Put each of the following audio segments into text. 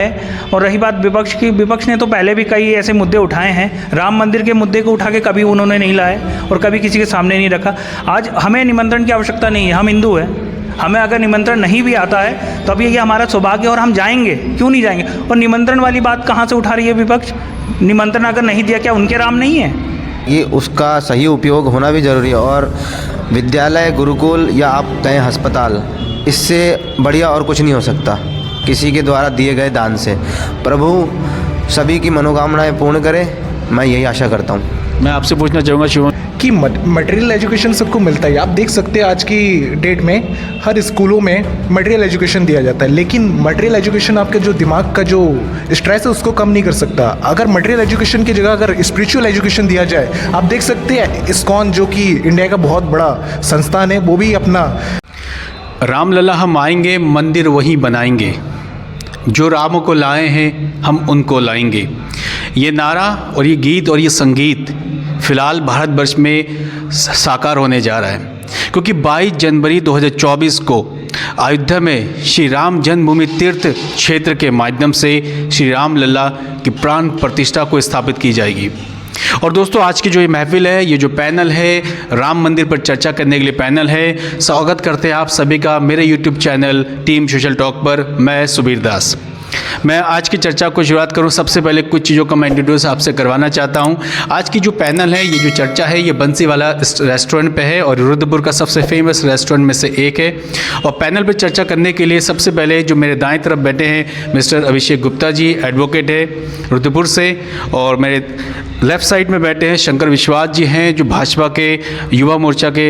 और रही बात विपक्ष की, विपक्ष ने तो पहले भी कई ऐसे मुद्दे उठाए हैं। राम मंदिर के मुद्दे को उठा के कभी उन्होंने नहीं लाए और कभी किसी के सामने नहीं रखा। आज हमें निमंत्रण की आवश्यकता नहीं है, हम हिंदू हैं। हमें अगर निमंत्रण नहीं भी आता है तो अब ये हमारा सौभाग्य और हम जाएंगे, क्यों नहीं जाएंगे। और निमंत्रण वाली बात कहाँ से उठा रही है विपक्ष? निमंत्रण अगर नहीं दिया, क्या उनके राम नहीं है? ये उसका सही उपयोग होना भी ज़रूरी है। और विद्यालय, गुरुकुल या आप कहें अस्पताल, इससे बढ़िया और कुछ नहीं हो सकता किसी के द्वारा दिए गए दान से। प्रभु सभी की मनोकामनाएं पूर्ण करे, मैं यही आशा करता हूँ। मैं आपसे पूछना चाहूँगा शिवम कि मटेरियल एजुकेशन सबको मिलता है। आप देख सकते हैं आज की डेट में हर स्कूलों में मटेरियल एजुकेशन दिया जाता है, लेकिन मटेरियल एजुकेशन आपके जो दिमाग का जो स्ट्रेस है उसको कम नहीं कर सकता। अगर मटेरियल एजुकेशन की जगह अगर स्पिरिचुअल एजुकेशन दिया जाए, आप देख सकते हैं इस्कॉन जो कि इंडिया का बहुत बड़ा संस्थान है, वो भी अपना रामलला हम आएंगे, मंदिर वहीं बनाएंगे, जो राम को लाए हैं हम उनको लाएंगे। ये नारा और ये गीत और ये संगीत फ़िलहाल भारतवर्ष में साकार होने जा रहा है, क्योंकि 22 जनवरी 2024 को अयोध्या में श्री राम जन्मभूमि तीर्थ क्षेत्र के माध्यम से श्री रामलला की प्राण प्रतिष्ठा को स्थापित की जाएगी। और दोस्तों, आज की जो ये महफिल है, ये जो पैनल है, राम मंदिर पर चर्चा करने के लिए पैनल है, स्वागत करते हैं आप सभी का मेरे YouTube channel team social talk पर। मैं सुबीर दास। मैं आज की चर्चा को शुरुआत करूं, सबसे पहले कुछ चीज़ों का मैं इंट्रोड्यूस आपसे करवाना चाहता हूं। आज की जो पैनल है, ये जो चर्चा है, ये बंसीवाला रेस्टोरेंट पे है और रुद्रपुर का सबसे फेमस रेस्टोरेंट में से एक है। और पैनल पर चर्चा करने के लिए सबसे पहले जो मेरे दाएं तरफ बैठे हैं मिस्टर अभिषेक गुप्ता जी, एडवोकेट है रुद्रपुर से, और मेरे लेफ़्ट साइड में बैठे हैं शंकर विश्वास जी हैं, जो भाजपा के युवा मोर्चा के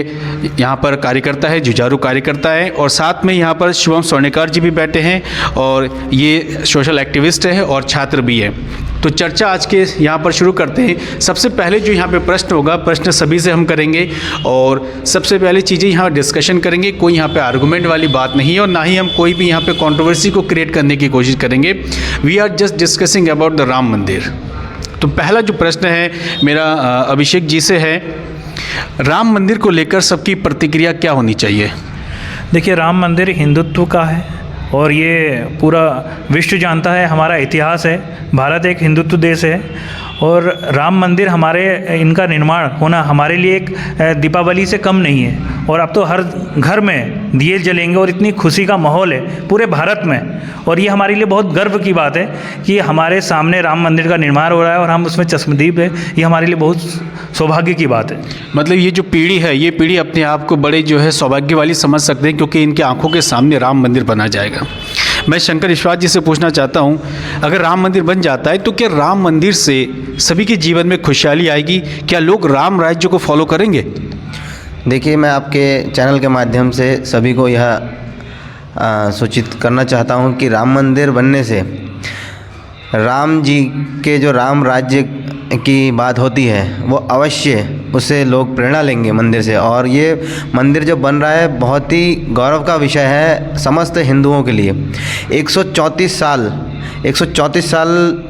यहाँ पर कार्यकर्ता है, जुझारू कार्यकर्ता है। और साथ में यहाँ पर शिवम स्वर्णिकार जी भी बैठे हैं और ये सोशल एक्टिविस्ट है और छात्र भी है। तो चर्चा आज के यहाँ पर शुरू करते हैं। सबसे पहले जो यहाँ पे प्रश्न होगा, प्रश्न सभी से हम करेंगे और सबसे पहले चीज़ें यहाँ डिस्कशन करेंगे। कोई यहाँ पे आर्गूमेंट वाली बात नहीं है और ना ही हम कोई भी यहाँ पे कंट्रोवर्सी को क्रिएट करने की कोशिश करेंगे। We are just discussing about the Ram Mandir. तो पहला जो प्रश्न है मेरा अभिषेक जी से है, राम मंदिर को लेकर सबकी प्रतिक्रिया क्या होनी चाहिए? देखिए, राम मंदिर हिंदुत्व का है और ये पूरा विश्व जानता है, हमारा इतिहास है। भारत एक हिंदुत्व देश है और राम मंदिर हमारे इनका निर्माण होना हमारे लिए एक दीपावली से कम नहीं है। और अब तो हर घर में दिए जलेंगे और इतनी खुशी का माहौल है पूरे भारत में। और ये हमारे लिए बहुत गर्व की बात है कि हमारे सामने राम मंदिर का निर्माण हो रहा है और हम उसमें चश्मदीद है। ये हमारे लिए बहुत सौभाग्य की बात है। मतलब ये जो पीढ़ी है, ये पीढ़ी अपने आप को बड़े जो है सौभाग्य वाली समझ सकते हैं, क्योंकि इनके आंखों के सामने राम मंदिर बना जाएगा। मैं शंकर विश्वास जी से पूछना चाहता हूँ, अगर राम मंदिर बन जाता है तो क्या राम मंदिर से सभी के जीवन में खुशहाली आएगी? क्या लोग राम राज्य को फॉलो करेंगे? देखिए, मैं आपके चैनल के माध्यम से सभी को यह सूचित करना चाहता हूं कि राम मंदिर बनने से राम जी के जो राम राज्य की बात होती है वो अवश्य उससे लोग प्रेरणा लेंगे मंदिर से। और ये मंदिर जो बन रहा है बहुत ही गौरव का विषय है समस्त हिंदुओं के लिए। 134 साल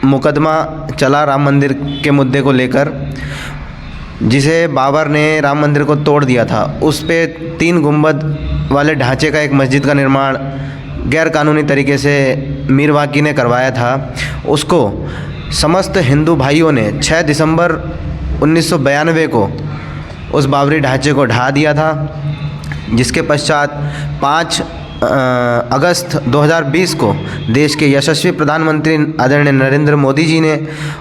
मुकदमा चला राम मंदिर के मुद्दे को लेकर, जिसे बाबर ने राम मंदिर को तोड़ दिया था। उस पे 3 गुंबद वाले ढांचे का एक मस्जिद का निर्माण गैर कानूनी तरीके से मीर वाकी ने करवाया था। उसको समस्त हिंदू भाइयों ने 6 दिसंबर 1992 को उस बाबरी ढांचे को ढा दिया था, जिसके पश्चात 5 अगस्त 2020 को देश के यशस्वी प्रधानमंत्री आदरणीय नरेंद्र मोदी जी ने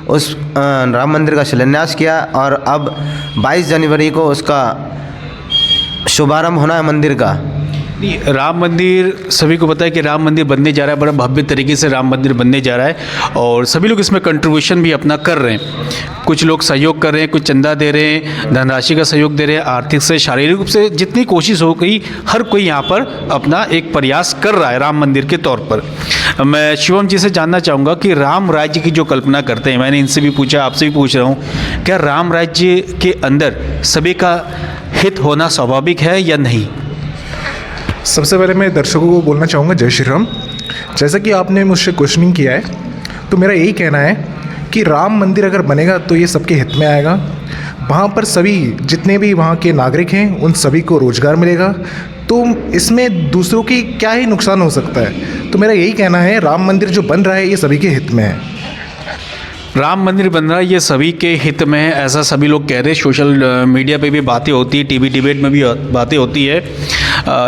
उस राम मंदिर का शिलान्यास किया और अब 22 जनवरी को उसका शुभारंभ होना है मंदिर का। राम मंदिर, सभी को पता है कि राम मंदिर बनने जा रहा है, बड़ा भव्य तरीके से राम मंदिर बनने जा रहा है और सभी लोग इसमें कंट्रीब्यूशन भी अपना कर रहे हैं। कुछ लोग सहयोग कर रहे हैं, कुछ चंदा दे रहे हैं, धनराशि का सहयोग दे रहे हैं, आर्थिक से, शारीरिक रूप से जितनी कोशिश हो गई, हर कोई यहाँ पर अपना एक प्रयास कर रहा है राम मंदिर के तौर पर। मैं शिवम जी से जानना चाहूँगा कि राम राज्य की जो कल्पना करते हैं, मैंने इनसे भी पूछा, आपसे भी पूछ रहा हूँ, क्या राम राज्य के अंदर सभी का हित होना स्वाभाविक है या नहीं? सबसे पहले मैं दर्शकों को बोलना चाहूँगा जय श्री राम। जैसा कि आपने मुझसे क्वेश्चनिंग किया है, तो मेरा यही कहना है कि राम मंदिर अगर बनेगा तो ये सबके हित में आएगा। वहाँ पर सभी जितने भी वहाँ के नागरिक हैं उन सभी को रोज़गार मिलेगा, तो इसमें दूसरों की क्या ही नुकसान हो सकता है। तो मेरा यही कहना है, राम मंदिर जो बन रहा है ये सभी के हित में है। राम मंदिर बन रहा है ये सभी के हित में है, ऐसा सभी लोग कह रहे हैं। सोशल मीडिया पे भी बातें होती है, टीवी डिबेट में भी बातें होती है,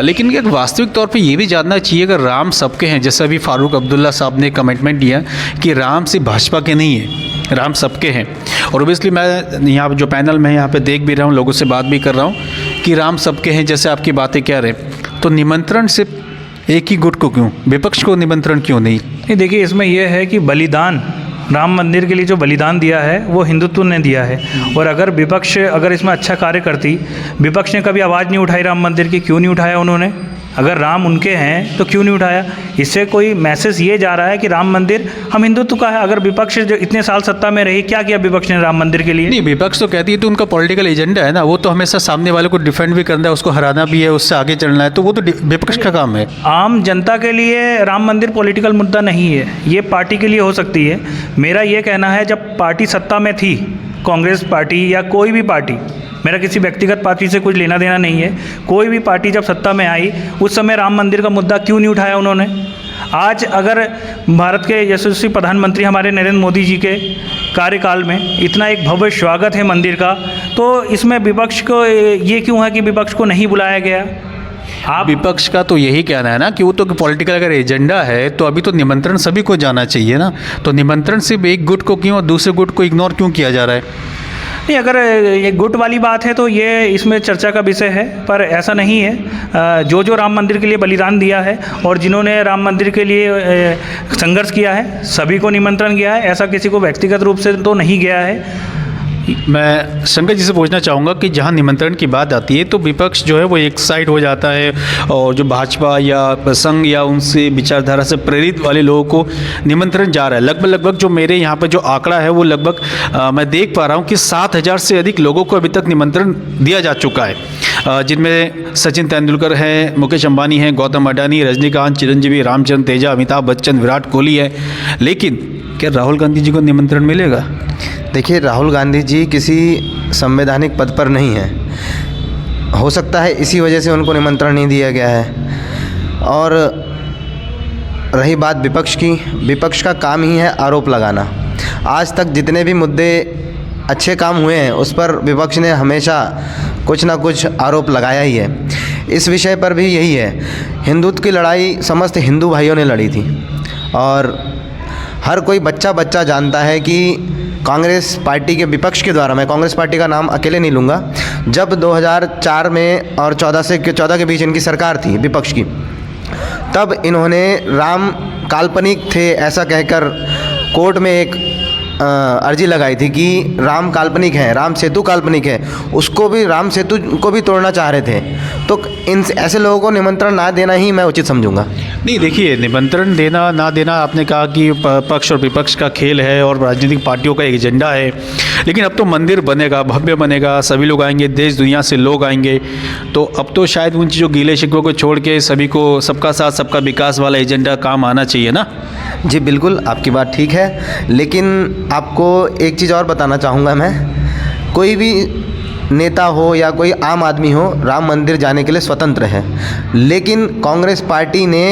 लेकिन एक वास्तविक तौर पे ये भी जानना चाहिए अगर राम सबके हैं, जैसे अभी फारूक अब्दुल्ला साहब ने कमिटमेंट दिया कि राम सिर्फ भाजपा के नहीं है, राम सबके हैं। और ओबियसली मैं यहाँ जो पैनल में यहाँ पे देख भी रहा हूँ, लोगों से बात भी कर रहा हूँ कि राम सबके हैं, जैसे आपकी बातें कह रहे हैं, तो निमंत्रण सिर्फ एक ही गुट को क्यों, विपक्ष को निमंत्रण क्यों नहीं? नहीं, देखिए इसमें यह है कि बलिदान, राम मंदिर के लिए जो बलिदान दिया है वो हिंदुत्व ने दिया है। और अगर विपक्ष अगर इसमें अच्छा कार्य करती, विपक्ष ने कभी आवाज़ नहीं उठाई राम मंदिर की, क्यों नहीं उठाया उन्होंने? अगर राम उनके हैं तो क्यों नहीं उठाया? इससे कोई मैसेज ये जा रहा है कि राम मंदिर हम हिंदुत्व का है। अगर विपक्ष जो इतने साल सत्ता में रही, क्या किया विपक्ष ने राम मंदिर के लिए? नहीं, विपक्ष तो कहती है तो उनका पॉलिटिकल एजेंडा है ना, वो तो हमेशा सामने वाले को डिफेंड भी करना है, उसको हराना भी है, उससे आगे चलना है, तो वो तो विपक्ष का काम है। आम जनता के लिए राम मंदिर पॉलिटिकल मुद्दा नहीं है, ये पार्टी के लिए हो सकती है। मेरा ये कहना है, जब पार्टी सत्ता में थी, कांग्रेस पार्टी या कोई भी पार्टी, मेरा किसी व्यक्तिगत पार्टी से कुछ लेना देना नहीं है, कोई भी पार्टी जब सत्ता में आई उस समय राम मंदिर का मुद्दा क्यों नहीं उठाया उन्होंने? आज अगर भारत के यशस्वी प्रधानमंत्री हमारे नरेंद्र मोदी जी के कार्यकाल में इतना एक भव्य स्वागत है मंदिर का, तो इसमें विपक्ष को ये क्यों है कि विपक्ष को नहीं बुलाया गया? आप विपक्ष का तो यही कहना है ना कि वो तो पॉलिटिकल अगर एजेंडा है तो अभी तो निमंत्रण सभी को जाना चाहिए ना, तो निमंत्रण सिर्फ एक गुट को क्यों और दूसरे गुट को इग्नोर क्यों किया जा रहा है? नहीं, अगर ये गुट वाली बात है तो ये इसमें चर्चा का विषय है, पर ऐसा नहीं है। जो जो राम मंदिर के लिए बलिदान दिया है और जिन्होंने राम मंदिर के लिए संघर्ष किया है, सभी को निमंत्रण गया है, ऐसा किसी को व्यक्तिगत रूप से तो नहीं गया है। मैं शंकर जी से पूछना चाहूँगा कि जहाँ निमंत्रण की बात आती है तो विपक्ष जो है वो एक साइड हो जाता है, और जो भाजपा या संघ या उनसे विचारधारा से प्रेरित वाले लोगों को निमंत्रण जा रहा है। लगभग जो मेरे यहाँ पर जो आंकड़ा है वो लगभग मैं देख पा रहा हूँ कि 7,000 से अधिक लोगों को अभी तक निमंत्रण दिया जा चुका है, जिनमें सचिन तेंदुलकर हैं, मुकेश अंबानी हैं, गौतम अडानी, रजनीकांत, चिरंजीवी, रामचंद्र तेजा, अमिताभ बच्चन, विराट कोहली है। लेकिन क्या राहुल गांधी जी को निमंत्रण मिलेगा? देखिए, राहुल गांधी जी किसी संवैधानिक पद पर नहीं हैं, हो सकता है इसी वजह से उनको निमंत्रण नहीं दिया गया है। और रही बात विपक्ष की, विपक्ष का काम ही है आरोप लगाना। आज तक जितने भी मुद्दे अच्छे काम हुए हैं उस पर विपक्ष ने हमेशा कुछ ना कुछ आरोप लगाया ही है। इस विषय पर भी यही है, हिंदुत्व की लड़ाई समस्त हिंदू भाइयों ने लड़ी थी, और हर कोई बच्चा जानता है कि कांग्रेस पार्टी के विपक्ष के द्वारा, मैं कांग्रेस पार्टी का नाम अकेले नहीं लूँगा, जब 2004 में और 14 के बीच इनकी सरकार थी विपक्ष की, तब इन्होंने राम काल्पनिक थे ऐसा कहकर कोर्ट में एक अर्जी लगाई थी कि राम काल्पनिक है, राम सेतु काल्पनिक है, उसको भी, राम सेतु को भी तोड़ना चाह रहे थे। तो इन ऐसे लोगों को निमंत्रण ना देना ही मैं उचित समझूंगा। नहीं, देखिए, निमंत्रण देना ना देना आपने कहा कि पक्ष और विपक्ष का खेल है और राजनीतिक पार्टियों का एक एजेंडा है, लेकिन अब तो मंदिर बनेगा, भव्य बनेगा, सभी लोग आएंगे, देश दुनिया से लोग आएंगे, तो अब तो शायद उन चीज़ों गीले शिकवों को छोड़ के सभी को सबका साथ सबका विकास वाला एजेंडा काम आना चाहिए ना। जी बिल्कुल, आपकी बात ठीक है, लेकिन आपको एक चीज़ और बताना चाहूँगा मैं, कोई भी नेता हो या कोई आम आदमी हो, राम मंदिर जाने के लिए स्वतंत्र है, लेकिन कांग्रेस पार्टी ने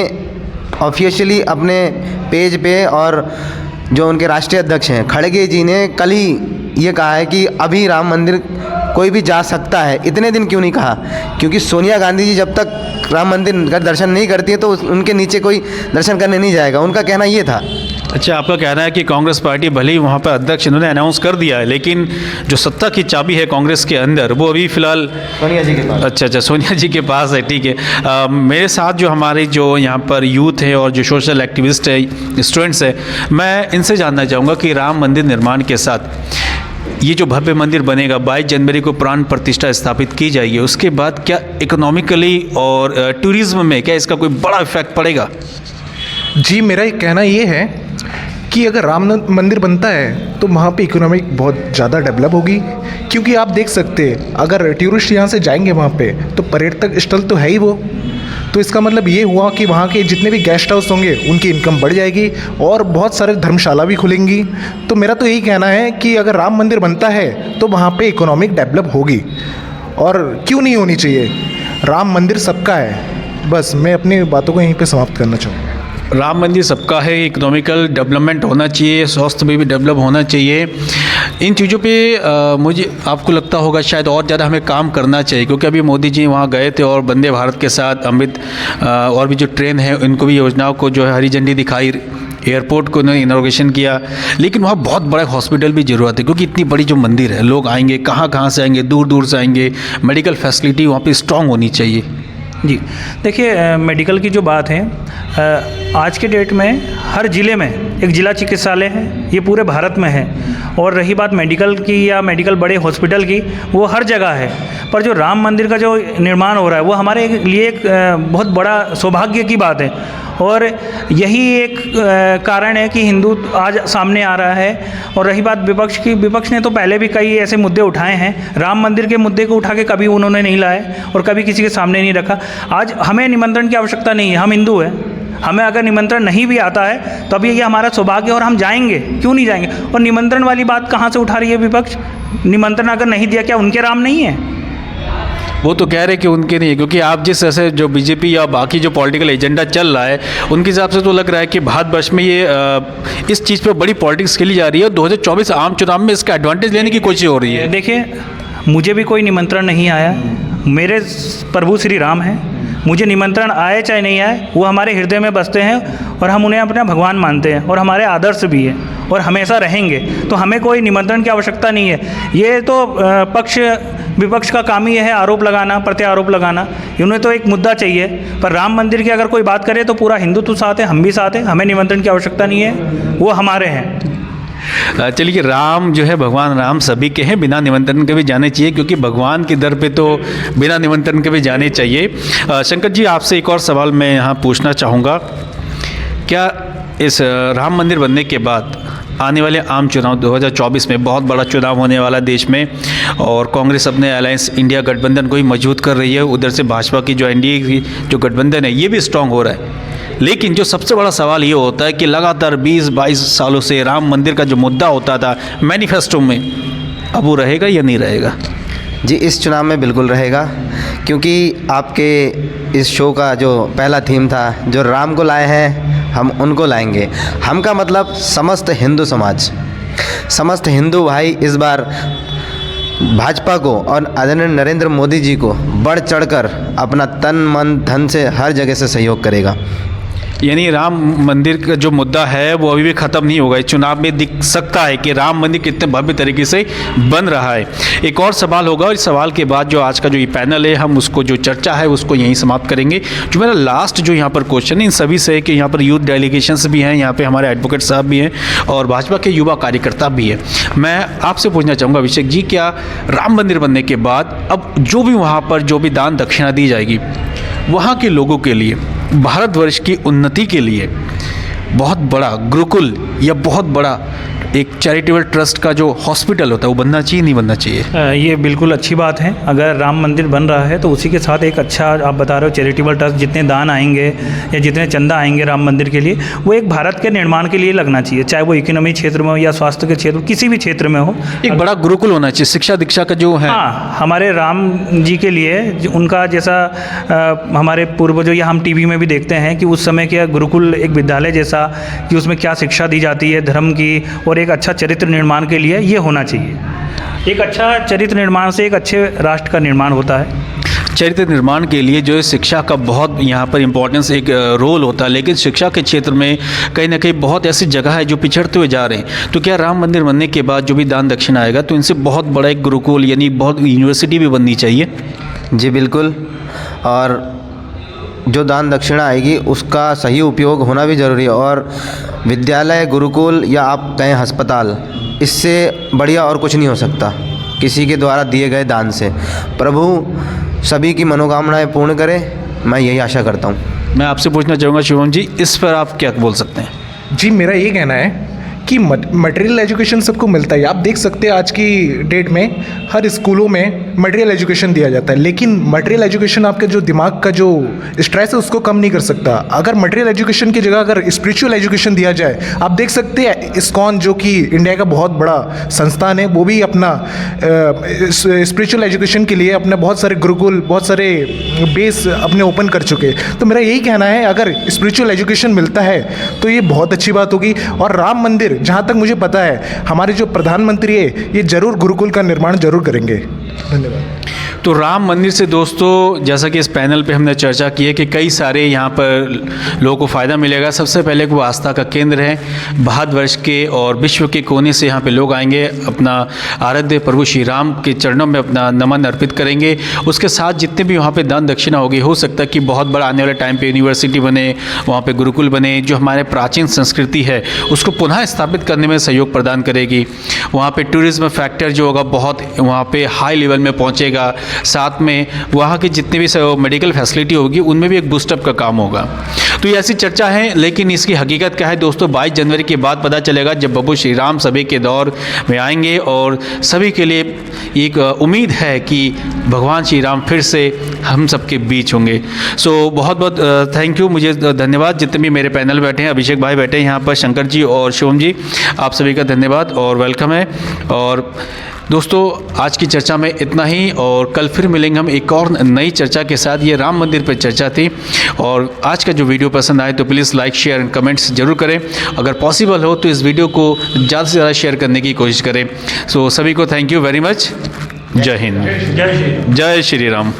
ऑफिशियली अपने पेज पे, और जो उनके राष्ट्रीय अध्यक्ष हैं खड़गे जी ने कल ही ये कहा है कि अभी राम मंदिर कोई भी जा सकता है। इतने दिन क्यों नहीं कहा? क्योंकि सोनिया गांधी जी जब तक राम मंदिर का दर्शन नहीं करती है तो उनके नीचे कोई दर्शन करने नहीं जाएगा, उनका कहना ये था। अच्छा, आपका कहना है कि कांग्रेस पार्टी भले ही वहाँ पर अध्यक्ष इन्होंने अनाउंस कर दिया है, लेकिन जो सत्ता की चाबी है कांग्रेस के अंदर वो अभी फिलहाल सोनिया जी के पास। अच्छा, सोनिया जी के पास है, ठीक है। मेरे साथ जो हमारे जो यहाँ पर यूथ है और जो सोशल एक्टिविस्ट है, स्टूडेंट्स है, मैं इनसे जानना चाहूँगा कि राम मंदिर निर्माण के साथ ये जो भव्य मंदिर बनेगा, 22 जनवरी को प्राण प्रतिष्ठा स्थापित की जाएगी, उसके बाद क्या इकोनॉमिकली और टूरिज्म में क्या इसका कोई बड़ा इफेक्ट पड़ेगा? जी, मेरा एक कहना ये है कि अगर राम मंदिर बनता है तो वहाँ पे इकोनॉमिक बहुत ज़्यादा डेवलप होगी, क्योंकि आप देख सकते हैं अगर टूरिस्ट यहाँ से जाएंगे वहाँ पे तो पर्यटक स्थल तो है ही वो, तो इसका मतलब ये हुआ कि वहाँ के जितने भी गेस्ट हाउस होंगे उनकी इनकम बढ़ जाएगी और बहुत सारे धर्मशाला भी खुलेंगी। तो मेरा तो यही कहना है कि अगर राम मंदिर बनता है तो वहाँ पे इकोनॉमिक डेवलप होगी, और क्यों नहीं होनी चाहिए। राम मंदिर सबका है। बस मैं अपनी बातों को यहीं पे समाप्त करना चाहूँगा। राम मंदिर सबका है, इकोनॉमिकल डेवलपमेंट होना चाहिए, स्वास्थ्य में भी डेवलप होना चाहिए। इन चीज़ों पे मुझे आपको लगता होगा शायद और ज़्यादा हमें काम करना चाहिए, क्योंकि अभी मोदी जी वहाँ गए थे और वंदे भारत के साथ अमृत और भी जो ट्रेन है उनको भी योजनाओं को जो है हरी झंडी दिखाई, एयरपोर्ट को उन्होंने इनॉग्रेशन किया। लेकिन वहाँ बहुत बड़ा हॉस्पिटल भी ज़रूरत है, क्योंकि इतनी बड़ी जो मंदिर है, लोग आएंगे कहाँ से आएंगे, दूर दूर से आएंगे, मेडिकल फैसिलिटी वहाँ पे स्ट्रांग होनी चाहिए। जी देखिए, मेडिकल की जो बात है, आज के डेट में हर ज़िले में एक ज़िला चिकित्सालय है, ये पूरे भारत में है। और रही बात मेडिकल की या मेडिकल बड़े हॉस्पिटल की, वो हर जगह है। पर जो राम मंदिर का जो निर्माण हो रहा है वो हमारे लिए एक बहुत बड़ा सौभाग्य की बात है। और यही एक कारण है कि हिंदू आज सामने आ रहा है। और रही बात विपक्ष की, विपक्ष ने तो पहले भी कई ऐसे मुद्दे उठाए हैं, राम मंदिर के मुद्दे को उठा के कभी उन्होंने नहीं लाए और कभी किसी के सामने नहीं रखा। आज हमें निमंत्रण की आवश्यकता नहीं है, हम हिंदू हैं, हमें अगर निमंत्रण नहीं भी आता है तो अब ये हमारा सौभाग्य और हम जाएंगे, क्यों नहीं जाएंगे। और निमंत्रण वाली बात कहाँ से उठा रही है विपक्ष? निमंत्रण अगर नहीं दिया, क्या उनके राम नहीं है? वो तो कह रहे कि उनके नहीं है, क्योंकि आप जिस ऐसे जो बीजेपी या बाकी जो पॉलिटिकल एजेंडा चल रहा है उनके हिसाब से तो लग रहा है कि भारतवर्ष में ये इस चीज़ पे बड़ी पॉलिटिक्स खेली जा रही है। 2024 आम चुनाव में इसका एडवांटेज लेने की कोशिश हो रही है। देखिए, मुझे भी कोई निमंत्रण नहीं आया, मेरे प्रभु श्री राम हैं, मुझे निमंत्रण आए चाहे नहीं आए वो हमारे हृदय में बसते हैं और हम उन्हें अपना भगवान मानते हैं और हमारे आदर्श भी है और हमेशा रहेंगे। तो हमें कोई निमंत्रण की आवश्यकता नहीं है। ये तो पक्ष विपक्ष का काम ही है आरोप लगाना, प्रत्यारोप लगाना। उन्हें तो एक मुद्दा चाहिए। पर राम मंदिर की अगर कोई बात करे तो पूरा हिंदुत्व साथ है, हम भी साथ हैं, हमें निमंत्रण की आवश्यकता नहीं है, वो हमारे हैं। चलिए, राम जो है भगवान राम सभी के हैं, बिना निमंत्रण के भी जाने चाहिए, क्योंकि भगवान के दर पे तो बिना निमंत्रण के भी जाने चाहिए। शंकर जी, आपसे एक और सवाल मैं यहाँ पूछना चाहूँगा। क्या इस राम मंदिर बनने के बाद आने वाले आम चुनाव 2024 में बहुत बड़ा चुनाव होने वाला देश में, और कांग्रेस अपने अलायंस इंडिया गठबंधन को ही मजबूत कर रही है, उधर से भाजपा की जो एनडीए की जो गठबंधन है ये भी स्ट्रांग हो रहा है। लेकिन जो सबसे बड़ा सवाल ये होता है कि लगातार 20-22 सालों से राम मंदिर का जो मुद्दा होता था मैनिफेस्टो में, अब वो रहेगा या नहीं रहेगा? जी, इस चुनाव में बिल्कुल रहेगा, क्योंकि आपके इस शो का जो पहला थीम था, जो राम को लाए हैं हम उनको लाएंगे। हम का मतलब समस्त हिंदू समाज, समस्त हिंदू भाई इस बार भाजपा को और आदरणीय नरेंद्र मोदी जी को बढ़ चढ़कर अपना तन मन धन से हर जगह से सहयोग करेगा। यानी राम मंदिर का जो मुद्दा है वो अभी भी ख़त्म नहीं होगा। इस चुनाव में दिख सकता है कि राम मंदिर कितने भव्य तरीके से बन रहा है। एक और सवाल होगा और इस सवाल के बाद जो आज का जो ये पैनल है हम उसको जो चर्चा है उसको यहीं समाप्त करेंगे। जो मेरा लास्ट जो यहाँ पर क्वेश्चन है इन सभी से है कि यहाँ पर यूथ डेलीगेशंस भी हैं, यहाँ पर हमारे एडवोकेट साहब भी हैं और भाजपा के युवा कार्यकर्ता भी हैं। मैं आपसे पूछना चाहूँगा अभिषेक जी, क्या राम मंदिर बनने के बाद अब जो भी वहाँ पर जो भी दान दक्षिणा दी जाएगी वहाँ के लोगों के लिए, भारतवर्ष की उन्नति के लिए बहुत बड़ा गुरुकुल या बहुत बड़ा एक चैरिटेबल ट्रस्ट का जो हॉस्पिटल होता है वो बनना चाहिए नहीं बनना चाहिए? ये बिल्कुल अच्छी बात है। अगर राम मंदिर बन रहा है तो उसी के साथ एक अच्छा, आप बता रहे हो चैरिटेबल ट्रस्ट, जितने दान आएंगे या जितने चंदा आएंगे राम मंदिर के लिए वो एक भारत के निर्माण के लिए लगना चाहिए, चाहे वो इकोनॉमी क्षेत्र में हो या स्वास्थ्य के क्षेत्र, किसी भी क्षेत्र में हो। एक बड़ा गुरुकुल होना चाहिए, शिक्षा दीक्षा का जो है। हाँ, हमारे राम जी के लिए उनका जैसा हमारे पूर्वजों या हम टीवी में भी देखते हैं कि उस समय के गुरुकुल एक विद्यालय जैसा कि उसमें क्या शिक्षा दी जाती है धर्म की, और एक अच्छा चरित्र निर्माण के लिए ये होना चाहिए। एक अच्छा चरित्र निर्माण से एक अच्छे राष्ट्र का निर्माण होता है। चरित्र निर्माण के लिए जो है शिक्षा का बहुत यहाँ पर इम्पोर्टेंस एक रोल होता है, लेकिन शिक्षा के क्षेत्र में कहीं ना कहीं बहुत ऐसी जगह है जो पिछड़ते हुए जा रहे हैं। तो क्या राम मंदिर बनने के बाद जो भी दान दक्षिणा आएगा तो इनसे बहुत बड़ा एक गुरुकुल यानी बहुत यूनिवर्सिटी भी बननी चाहिए? जी बिल्कुल, और जो दान दक्षिणा आएगी उसका सही उपयोग होना भी ज़रूरी है। और विद्यालय, गुरुकुल या आप कहें अस्पताल, इससे बढ़िया और कुछ नहीं हो सकता किसी के द्वारा दिए गए दान से। प्रभु सभी की मनोकामनाएं पूर्ण करे, मैं यही आशा करता हूँ। मैं आपसे पूछना चाहूँगा शिवम जी, इस पर आप क्या बोल सकते हैं? जी, मेरा ये कहना है कि मटेरियल एजुकेशन सबको मिलता है। आप देख सकते हैं आज की डेट में हर स्कूलों में मटेरियल एजुकेशन दिया जाता है, लेकिन मटेरियल एजुकेशन आपके जो दिमाग का जो स्ट्रेस है उसको कम नहीं कर सकता। अगर मटेरियल एजुकेशन की जगह अगर स्पिरिचुअल एजुकेशन दिया जाए, आप देख सकते हैं इस्कॉन जो कि इंडिया का बहुत बड़ा संस्थान है, वो भी अपना स्पिरिचुअल एजुकेशन के लिए अपने बहुत सारे गुरुकुल, बहुत सारे बेस अपने ओपन कर चुके। तो मेरा यही कहना है, अगर स्पिरिचुअल एजुकेशन मिलता है तो ये बहुत अच्छी बात होगी। और राम मंदिर, जहाँ तक मुझे पता है, हमारे जो प्रधानमंत्री है ये ज़रूर गुरुकुल का निर्माण जरूर करेंगे। धन्यवाद। तो राम मंदिर से दोस्तों, जैसा कि इस पैनल पे हमने चर्चा की है कि कई सारे यहाँ पर लोगों को फ़ायदा मिलेगा। सबसे पहले वो आस्था का केंद्र है, भारतवर्ष के और विश्व के कोने से यहाँ पे लोग आएंगे, अपना आराध्य प्रभु श्री राम के चरणों में अपना नमन अर्पित करेंगे। उसके साथ जितने भी वहाँ पे दान दक्षिणा होगी, हो सकता है कि बहुत बड़ा आने वाले टाइम पे यूनिवर्सिटी बने, वहाँ पे गुरुकुल बने, जो हमारे प्राचीन संस्कृति है उसको पुनः स्थापित करने में सहयोग प्रदान करेगी। वहाँ पे टूरिज्म फैक्टर जो होगा बहुत वहाँ पे हाई लेवल में पहुँचेगा। साथ में वहाँ की जितनी भी मेडिकल फैसिलिटी होगी उनमें भी एक बूस्टअप का काम होगा। तो ये ऐसी चर्चा है, लेकिन इसकी हकीकत क्या है दोस्तों, 22 जनवरी के बाद पता चलेगा, जब प्रभु श्री राम सभी के दौर में आएंगे और सभी के लिए एक उम्मीद है कि भगवान श्री राम फिर से हम सबके बीच होंगे। सो बहुत बहुत थैंक यू, मुझे धन्यवाद। जितने भी मेरे पैनल बैठे हैं, अभिषेक भाई बैठे हैं यहाँ पर, शंकर जी और शिवम जी, आप सभी का धन्यवाद और वेलकम है। और दोस्तों आज की चर्चा में इतना ही, और कल फिर मिलेंगे हम एक और नई चर्चा के साथ। ये राम मंदिर पर चर्चा थी, और आज का जो वीडियो पसंद आए तो please like share and comments जरूर करें। अगर पॉसिबल हो तो इस वीडियो को ज़्यादा से ज़्यादा शेयर करने की कोशिश करें। सो सभी को थैंक यू वेरी मच। जय हिंद, जय श्री राम।